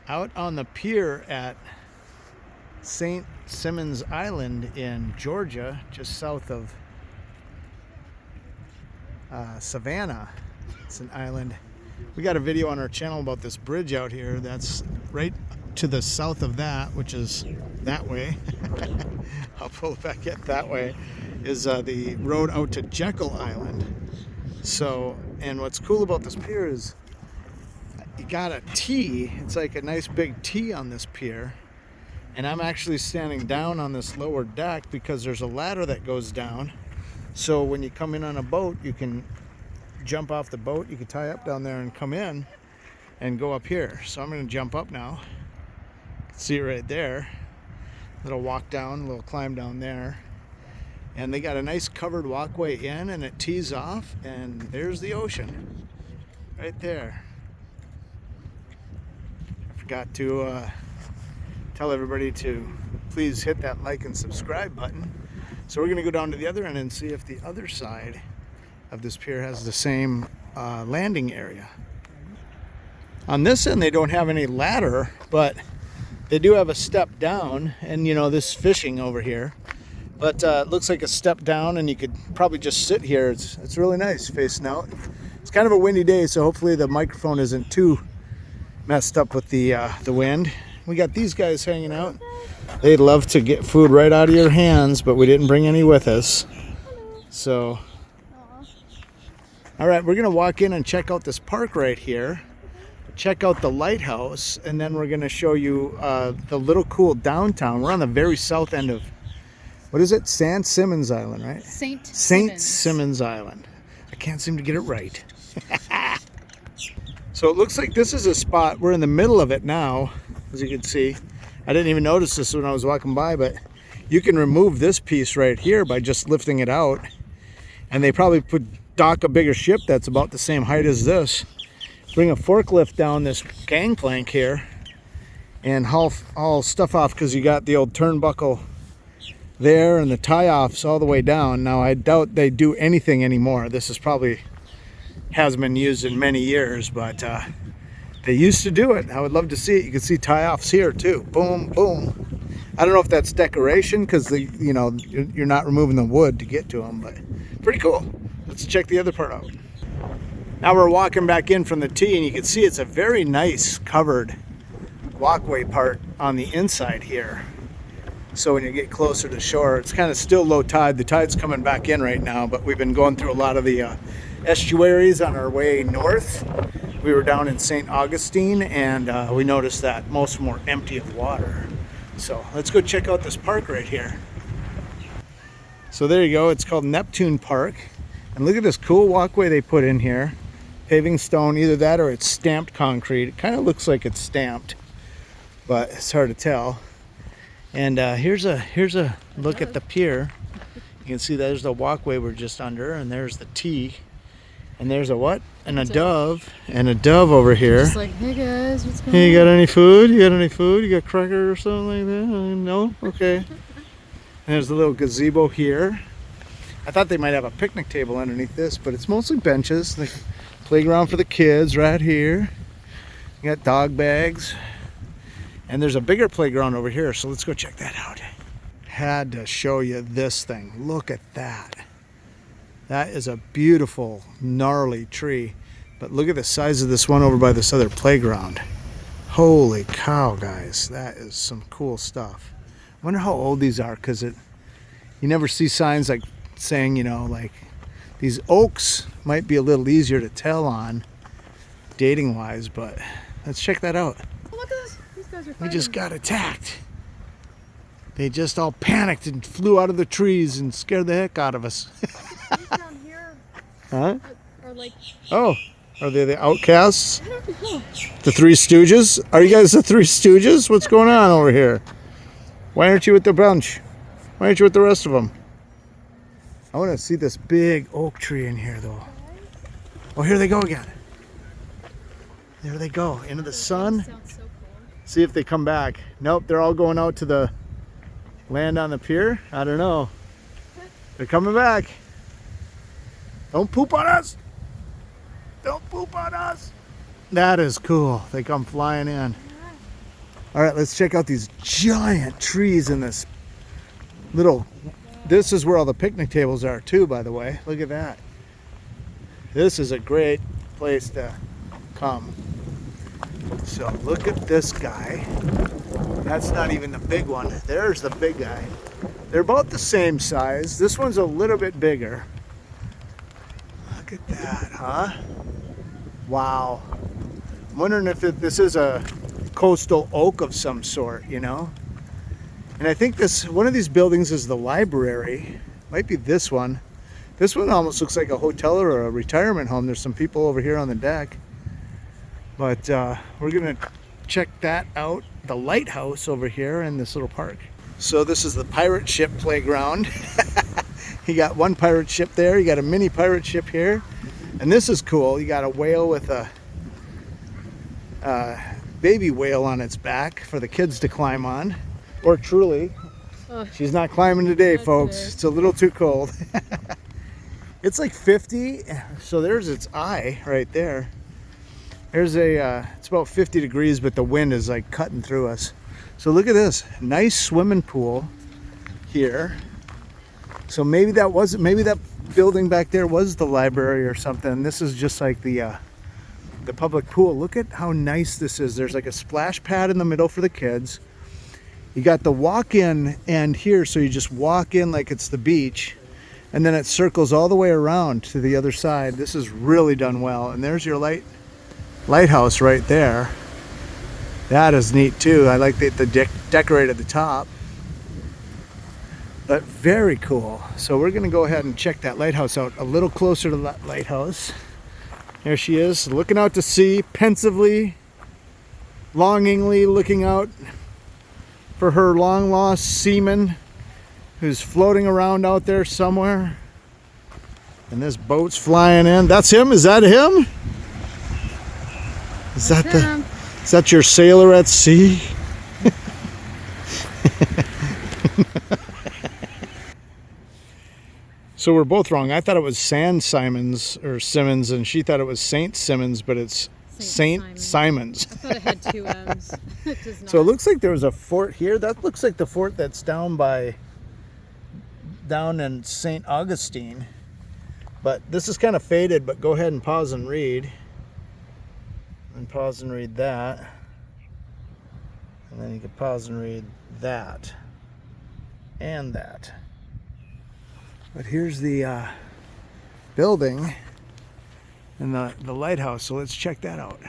Out on the pier at St. Simons Island in Georgia, just south of Savannah. It's an island. We got a video on our channel about this bridge out here that's right to the south of that, which is that way. I'll pull it back in that way, is the road out to Jekyll Island. So, and what's cool about this pier is you got a T. It's like a nice big T on this pier. And I'm actually standing down on this lower deck because there's a ladder that goes down. So when you come in on a boat, you can jump off the boat. You can tie up down there and come in and go up here. So I'm going to jump up now. See it right there. Little walk down, a little climb down there. And they got a nice covered walkway in, and it tees off, and there's the ocean right there. I forgot to tell everybody to please hit that like and subscribe button. So we're going to go down to the other end and see if the other side of this pier has the same landing area. On this end they don't have any ladder, but they do have a step down, and you know, this fishing over here. But it looks like a step down, and you could probably just sit here. It's really nice facing out. It's kind of a windy day, so hopefully the microphone isn't too messed up with the wind. We got these guys hanging out. They'd love to get food right out of your hands, but we didn't bring any with us. So, all right, we're gonna walk in and check out this park right here. Check out the lighthouse, and then we're gonna show you the little cool downtown. We're on the very south end of, what is it? St. Simons Island, right? St. Simons Island. I can't seem to get it right. So it looks like this is a spot. We're in the middle of it now, as you can see. I didn't even notice this when I was walking by, but you can remove this piece right here by just lifting it out. And they probably dock a bigger ship that's about the same height as this. Bring a forklift down this gangplank here and haul stuff off, because you got the old turnbuckle there and the tie-offs all the way down. Now I doubt they do anything anymore. This is probably hasn't been used in many years, but they used to do it. I would love to see it. You can see tie-offs here too. Boom, boom. I don't know if that's decoration, because you know, you're not removing the wood to get to them, but pretty cool. Let's check the other part out. Now we're walking back in from the T, and you can see it's a very nice covered walkway part on the inside here. So when you get closer to shore, it's kind of still low tide. The tide's coming back in right now, but we've been going through a lot of the estuaries on our way north. We were down in St. Augustine, and we noticed that most of them were empty of water. So let's go check out this park right here. So there you go. It's called Neptune Park. And look at this cool walkway they put in here. Paving stone, either that or it's stamped concrete. It kind of looks like it's stamped, but it's hard to tell. And here's a look at the pier. You can see there's the walkway we're just under, and there's the T. And there's a what? And a dove. And a dove over here. Just like, hey guys, what's going on? Hey, you got any food? You got any food? You got cracker or something like that? No? Okay. And there's the little gazebo here. I thought they might have a picnic table underneath this, but it's mostly benches. The playground for the kids right here. You got dog bags. And there's a bigger playground over here, so let's go check that out. Had to show you this thing. Look at that. That is a beautiful, gnarly tree. But look at the size of this one over by this other playground. Holy cow, guys. That is some cool stuff. I wonder how old these are, because you never see signs like saying, you know, like these oaks might be a little easier to tell on dating wise, but let's check that out. Oh, look at this. These guys are fighting. We just got attacked. They just all panicked and flew out of the trees and scared the heck out of us. These down here Huh? are like, Oh, are they the outcasts? I don't know. The Three Stooges? Are you guys the Three Stooges? What's going on over here? Why aren't you with the bunch? Why aren't you with the rest of them? I want to see this big oak tree in here, though. Oh, here they go again. There they go, into the sun. Sounds so cool. See if they come back. Nope, they're all going out to the land on the pier. I don't know. They're coming back. Don't poop on us. Don't poop on us. That is cool. They come flying in. All right, let's check out these giant trees in this little, this is where all the picnic tables are too, by the way. Look at that. This is a great place to come. So look at this guy. That's not even the big one. There's the big guy. They're about the same size. This one's a little bit bigger. Look at that, huh? Wow. I'm wondering if this is a coastal oak of some sort, you know? And I think one of these buildings is the library. Might be this one. This one almost looks like a hotel or a retirement home. There's some people over here on the deck. But we're gonna check that out. The lighthouse over here in this little park. So this is the pirate ship playground. You got one pirate ship there. You got a mini pirate ship here. And this is cool. You got a whale with a baby whale on its back for the kids to climb on. Or truly. She's not climbing today, folks. It's a little too cold. It's like 50. So there's its eye right there. There's it's about 50 degrees, but the wind is like cutting through us. So look at this, nice swimming pool here. So maybe that building back there was the library or something. This is just like the public pool. Look at how nice this is. There's like a splash pad in the middle for the kids. You got the walk-in end here, so you just walk in like it's the beach, and then it circles all the way around to the other side. This is really done well. And there's your lighthouse right there. That is neat too. I like the decorate at the top. But very cool. So we're gonna go ahead and check that lighthouse out a little closer to that lighthouse. There she is, looking out to sea, pensively, longingly looking out for her long lost seaman who's floating around out there somewhere. And this boat's flying in. That's him? Is that him? Is that your sailor at sea? So we're both wrong. I thought it was San Simons or Simmons, and she thought it was Saint Simmons, but it's Saint Simons. I thought it had two M's. It does not. So it looks like there was a fort here. That looks like the fort that's down in St. Augustine. But this is kind of faded, but go ahead and pause and read. And pause and read that. And then you can pause and read that. And that. But here's the building and the lighthouse, so let's check that out.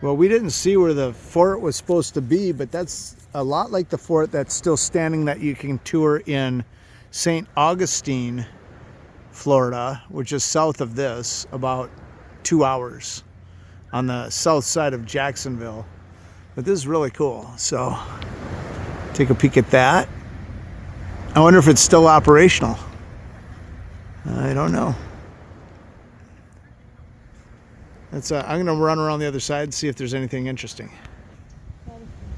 Well, we didn't see where the fort was supposed to be, but that's a lot like the fort that's still standing that you can tour in St. Augustine, Florida, which is south of this, about 2 hours on the south side of Jacksonville. But this is really cool, so take a peek at that. I wonder if it's still operational. I don't know. I'm gonna run around the other side and see if there's anything interesting.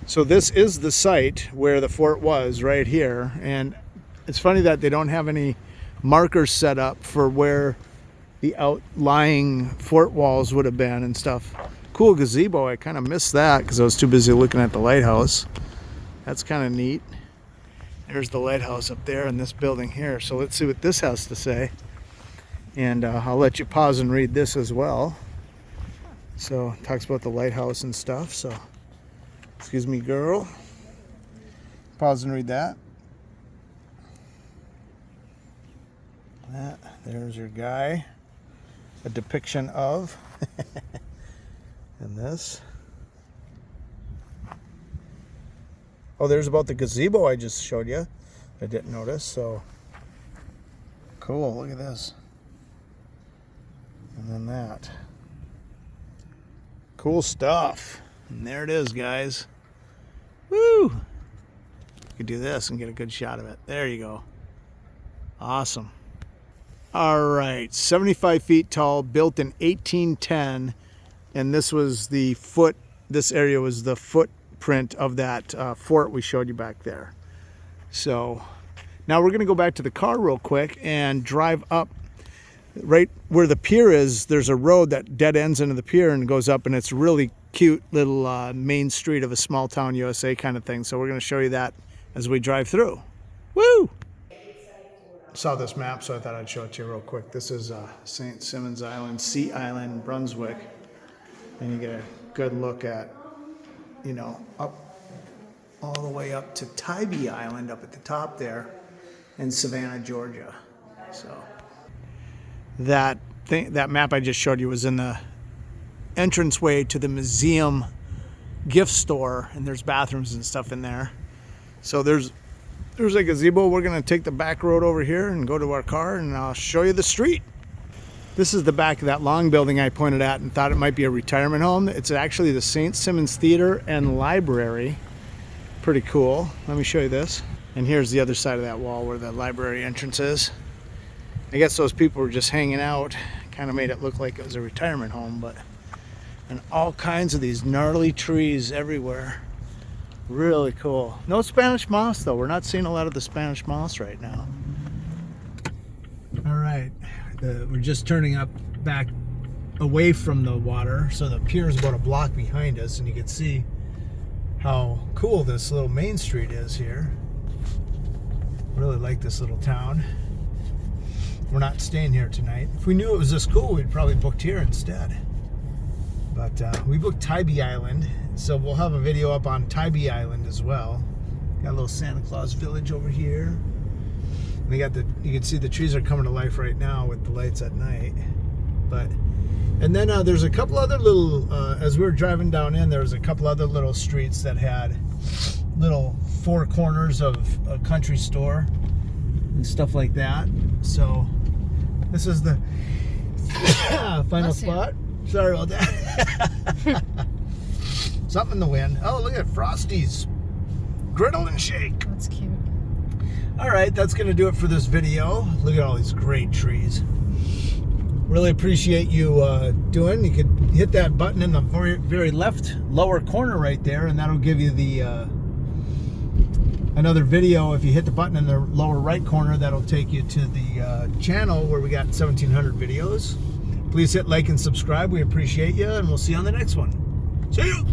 So this is the site where the fort was, right here. And it's funny that they don't have any markers set up for where the outlying fort walls would have been and stuff. Cool gazebo. I kind of missed that because I was too busy looking at the lighthouse. That's kind of neat. There's the lighthouse up there in this building here. So let's see what this has to say. And I'll let you pause and read this as well. So it talks about the lighthouse and stuff. So, excuse me, girl. Pause and read that. There's your guy. A depiction of. And this. Oh, there's about the gazebo I just showed you. I didn't notice, so cool. Look at this. And then that. Cool stuff. And there it is, guys. Woo! You could do this and get a good shot of it. There you go. Awesome. All right, 75 feet tall, built in 1810, and this was this area was the footprint of that fort we showed you back there. So now we're gonna go back to the car real quick and drive up. Right where the pier is, there's a road that dead ends into the pier and goes up, and it's really cute little main street of a small town USA kind of thing. So we're going to show you that as we drive through. Woo! Saw this map, so I thought I'd show it to you real quick. This is St. Simons Island, Sea Island, Brunswick. And you get a good look at, you know, up all the way up to Tybee Island up at the top there in Savannah, Georgia. So that map I just showed you was in the entranceway to the museum gift store, and there's bathrooms and stuff in there. So there's a gazebo. We're gonna take the back road over here and go to our car, and I'll show you the street. This is the back of that long building I pointed at and thought it might be a retirement home. It's actually the St. Simons Theater and Library. Pretty cool. Let me show you this. And here's the other side of that wall where the library entrance is. I guess those people were just hanging out. Kind of made it look like it was a retirement home, but and all kinds of these gnarly trees everywhere. Really cool. No Spanish moss though. We're not seeing a lot of the Spanish moss right now. All right, we're just turning up back away from the water, so the pier is about a block behind us, and you can see how cool this little main street is here. Really like this little town. We're not staying here tonight. If we knew it was this cool, we'd probably booked here instead. But we booked Tybee Island, so we'll have a video up on Tybee Island as well. Got a little Santa Claus village over here. And they got you can see the trees are coming to life right now with the lights at night. And then there's a couple other little, as we were driving down in, there was a couple other little streets that had little four corners of a country store and stuff like that. So this is the final spot. Sorry about that. Something in the wind. Oh, look at Frosty's Griddle and Shake. That's cute. All right, that's going to do it for this video. Look at all these great trees. Really appreciate you doing. You could hit that button in the very left lower corner right there, and that'll give you the another video. If you hit the button in the lower right corner, that'll take you to the channel where we got 1,700 videos. Please hit like and subscribe. We appreciate you, and we'll see you on the next one. See you.